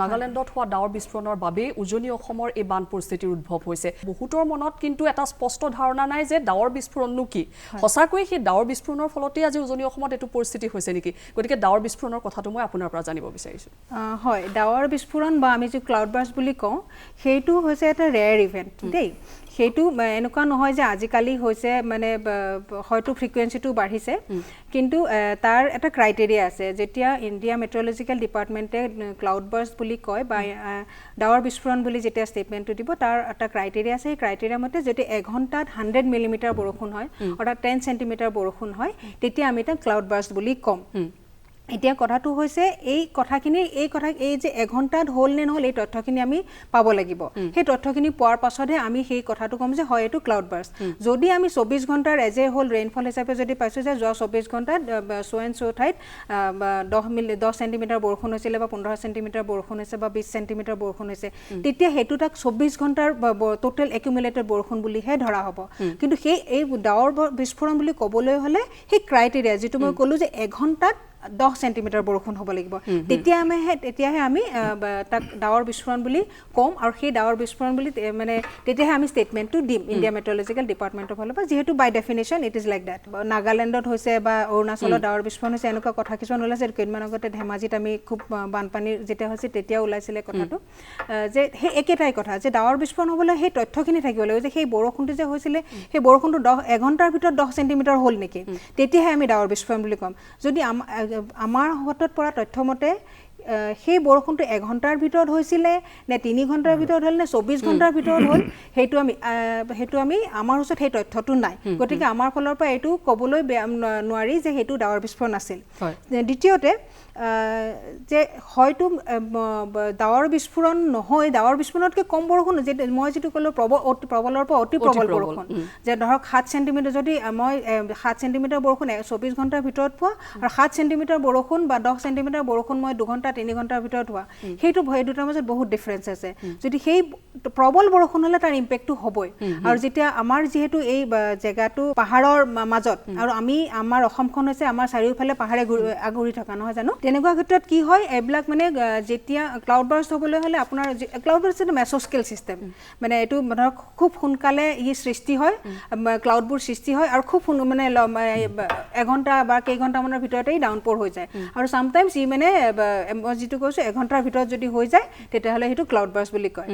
নাগালেণ্ডত হোৱা ডাৱৰ বিস্ফোৰণৰ বাবে উজনি অসমৰ এই বান পৰিস্থিতিৰ উদ্ভৱ হৈছে বহুতৰ মনত কিন্তু এটা স্পষ্ট ধাৰণা নাই যে ডাৱৰ বিস্ফোৰণনো কি সঁচাকৈ সেই ডাৱৰ বিস্ফোৰণৰ ফলতে আজি উজনি অসমত এটো পৰিস্থিতি হৈছে নেকি গতিকে ডাৱৰ বিস্ফোৰণৰ কথাটো মই আপোনাৰ পৰা জানিব বিচাৰিছো হয় ডাৱৰ বিস্ফোৰণ বা আমি যে ক্লাউড বাৰ্ষ্ট বুলি কওঁ সেইটো হৈছে এটা ৰেয়াৰ ইভেন্ট দেই সেইটো এনেকুৱা নহয় যে আজিকালি হৈছে মানে হয়তো ফ্ৰিকুৱেন্সিটো বাঢ়িছে কিন্তু তাৰ এটা ক্ৰাইটেৰিয়া আছে যেতিয়া ইণ্ডিয়া মেট্ৰলজিক্যাল ডিপাৰ্টমেণ্টে ক্লাউড বাৰ্ষ্ট বুলি কয় বা ডাৱৰ বিস্ফোৰণ বুলি যেতিয়া ষ্টেটমেণ্টটো দিব তাৰ এটা ক্ৰাইটেৰিয়া আছে এই ক্ৰাইটেৰিয়া মতে যদি এঘণ্টাত 100 মিলিমিটাৰ বৰষুণ হয় অৰ্থাৎ 10 সেন্টিমিটাৰ বৰষুণ হয় তেতিয়া আমি এটা ক্লাউড বাৰ্ষ্ট বুলি কম এতিয়া কথাটো হৈছে এই কথাখিনি এই যে এঘণ্টাত হল নে নহল এই তথ্যখিনি আমি পাব লাগিব সেই তথ্যখিনি পোৱাৰ পাছতহে আমি সেই কথাটো কম যে হয় এটো ক্লাউড বাৰ্ষ্ট যদি আমি 24 ঘণ্টাৰ এজে হল ৰেইনফল হিচাপে যদি পাইছো যে যোৱা 24 ঘণ্টাত সো এণ্ড সো ঠাইত 10 সেন্টিমিটাৰ বৰষুণ হৈছিল বা 15 সেন্টিমিটাৰ বৰষুণ হৈছে বা 20 সেন্টিমিটাৰ বৰষুণ হৈছে তেতিয়া হেতু তাক 24 ঘণ্টাৰ টোটাল একিউমুলেটেড বৰষুণ বুলিহে ধৰা হ'ব কিন্তু সেই এই ডাৱৰ বিস্ফোৰণ বুলি ক'বলৈ হলে সেই ক্ৰাইটেৰিয়া যেটো মই ক'লো যে এঘণ্টাত 10 সেন্টিমিটাৰ বৰষুণ হ'ব লাগিব তেতিয়াহে আমি তাক ডাৱৰ বিস্ফোৰণ বুলি কম আৰু সেই ডাৱৰ বিস্ফোৰণ বুলি মানে তেতিয়াহে আমি ষ্টেটমেন্টটো দিম ইণ্ডিয়া মেট্ৰলজিক্যাল ডিপাৰ্টমেণ্টৰ ফালৰ পৰা যেহেতু by definition it is like that নাগালেণ্ডত হৈছে বা অৰুণাচলৰ ডাৱৰ বিস্ফোৰণ হৈছে এনেকুৱা কথা কিছুমান ওলাইছে কেইদিনমান আগতে ধেমাজিত আমি খুব বানপানীৰ যেতিয়া হৈছে তেতিয়া ওলাইছিলে কথাটো যে সেই একেটাই কথা যে ডাৱৰ বিস্ফোৰণ হ'বলৈ সেই তথ্যখিনি থাকিব লাগিব যে সেই বৰষুণটো যে হৈছিলে সেই বৰষুণটো 10 এঘণ্টাৰ ভিতৰত 10 সেন্টিমিটাৰ হ'ল নেকি তেতিয়াহে আমি ডাৱৰ বিস্ফোৰণ বুলি ক'ম যদি আমাৰ হাতত পৰা তথ্যমতে সেই বৰষুণটো এঘণ্টাৰ ভিতৰত হৈছিলে নে 3 ঘণ্টাৰ ভিতৰত হ'ল নে 24 ঘণ্টাৰ ভিতৰত হ'ল হেতু আমি আমাৰ ওচৰত সেই তথ্যটো নাই গতিকে আমাৰ ফলৰ পৰা এটো ক'বলৈ নোৱাৰি যে হেতু ডাৱৰ বিস্ফোৰণ আছিল দ্বিতীয়তে যে হয়তো ডাৱৰ বিস্ফোৰণ নহয় ডাৱৰ বিস্ফোৰণতকৈ কম বৰষুণ যে মই যেটো ক'লো প্ৰবলৰ পৰা অতি প্ৰবল বৰষুণ যে ধৰক 7 সেন্টিমিটাৰ যদি মই 7 সেন্টিমিটাৰ বৰষুণ 24 ঘণ্টাৰ ভিতৰত পোৱা আৰু 7 সেন্টিমিটাৰ বৰষুণ বা 10 সেন্টিমিটাৰ বৰষুণ মই 2 ঘণ্টা 3 ঘণ্টাৰ ভিতৰত হোৱা সেইটো ভয় দুটাৰ মাজত বহুত ডিফাৰেন্স আছে যদি সেই প্ৰবল বৰষুণ হলে তাৰ ইম্পেক্টটো হ'বই আৰু যেতিয়া আমাৰ যেহেতু এই জায়গাটো পাহাৰৰ মাজত আৰু আমাৰ অসমখন হৈছে আমাৰ চাৰিওফালে পাহাৰে আগুৰি থকা নহয় জানো তেনেকুৱা ক্ষেত্ৰত কি হয় এইবিলাক মানে যেতিয়া ক্লাউড বাৰ্ষ্ট হ'বলৈ হলে আপোনাৰ ক্লাউড বাৰ্ষ্ট এটা মেছ'স্কেল সিস্টেম মানে এটো ধৰক খুব সোনকালে ই সৃষ্টি হয় ক্লাউডবোৰ সৃষ্টি হয় আৰু খুব মানে এঘণ্টা বা কেইঘণ্টা মানৰ ভিতৰতেই ডাউনপোৰ হৈ যায় আৰু সামটাইমছ ই মানে যেটো কৈছো এঘণ্টাৰ ভিতৰত যদি হৈ যায় তেতিয়াহলে হেতু ক্লাউড বাৰ্ষ্ট বুলি কয়